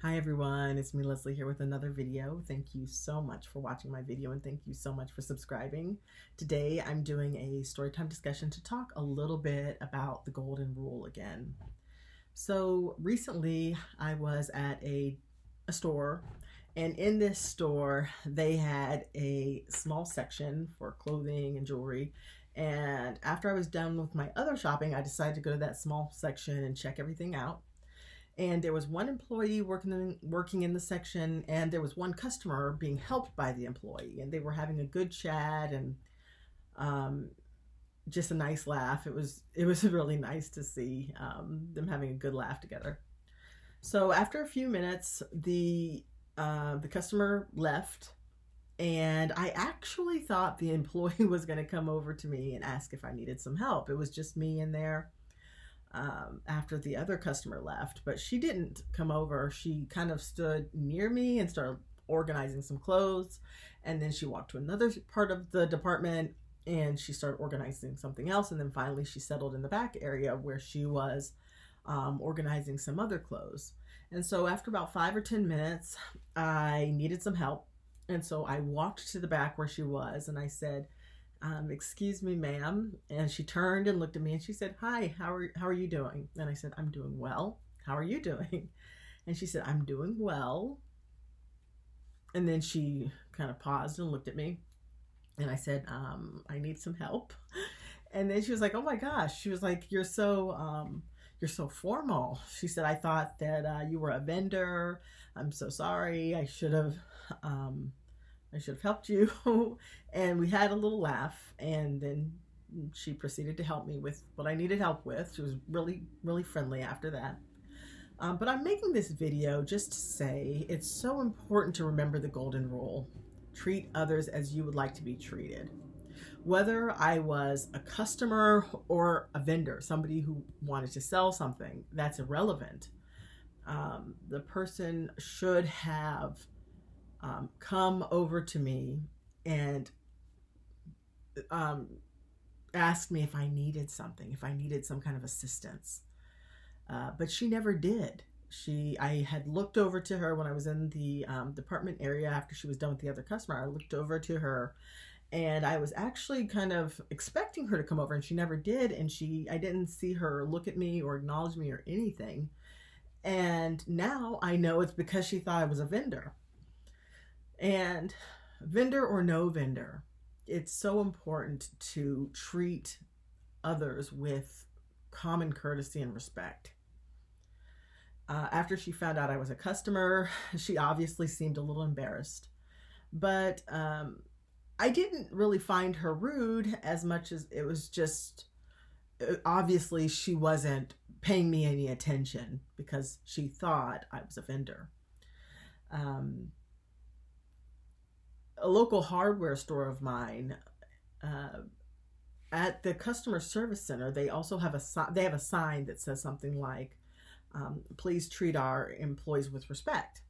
Hi everyone, it's me Leslie here with another video. Thank you so much for watching my video and thank you so much for subscribing. Today I'm doing a storytime discussion to talk a little bit about the golden rule again. So recently I was at a store, and in this store they had a small section for clothing and jewelry, and after I was done with my other shopping I decided to go to that small section and check everything out. And there was one employee working in the section, and there was one customer being helped by the employee, and they were having a good chat and um, just a nice laugh. It was really nice to see them having a good laugh together. So after a few minutes, the customer left, and I actually thought the employee was going to come over to me and ask if I needed some help. It was just me in there after the other customer left, but she didn't come over. She kind of stood near me and started organizing some clothes, and then she walked to another part of the department and she started organizing something else, and then finally she settled in the back area where she was organizing some other clothes. And so after about 5 or 10 minutes I needed some help, and so I walked to the back where she was and I said, excuse me, ma'am. And she turned and looked at me and she said, hi, how are you doing? And I said, I'm doing well. How are you doing? And she said, I'm doing well. And then she kind of paused and looked at me, and I said, I need some help. And then she was like, oh my gosh. She was like, you're so formal. She said, I thought that you were a vendor. I'm so sorry. I should have helped you. And we had a little laugh, and then she proceeded to help me with what I needed help with. She was really, really friendly after that. But I'm making this video just to say it's so important to remember the golden rule. Treat others as you would like to be treated. Whether I was a customer or a vendor, somebody who wanted to sell something, that's irrelevant. The person should have come over to me and asked me if I needed something, if I needed some kind of assistance. But she never did. I had looked over to her when I was in the department area after she was done with the other customer. I looked over to her, and I was actually kind of expecting her to come over, and she never did. And I didn't see her look at me or acknowledge me or anything. And now I know it's because she thought I was a vendor. And vendor or no vendor, it's so important to treat others with common courtesy and respect. After she found out I was a customer, she obviously seemed a little embarrassed, but I didn't really find her rude as much as it was just obviously she wasn't paying me any attention because she thought I was a vendor. A local hardware store of mine, at the customer service center, they also have a sign that says something like, please treat our employees with respect.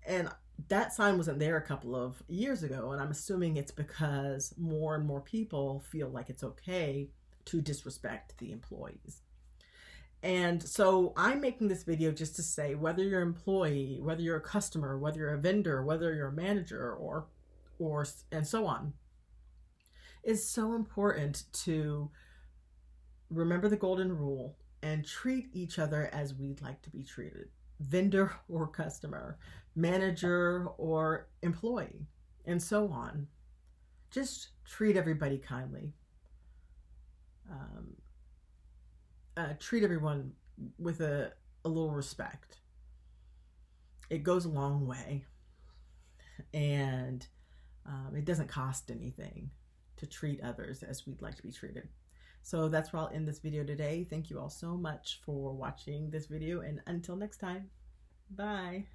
And that sign wasn't there a couple of years ago, and I'm assuming it's because more and more people feel like it's okay to disrespect the employees. And so I'm making this video just to say, whether you're an employee, whether you're a customer, whether you're a vendor, whether you're a manager, or and so on, it's so important to remember the golden rule and treat each other as we'd like to be treated. Vendor or customer, manager or employee, and so on. Just treat everybody kindly. Treat everyone with a little respect. It goes a long way, and it doesn't cost anything to treat others as we'd like to be treated. So that's where I'll end this video today. Thank you all so much for watching this video, and until next time, bye.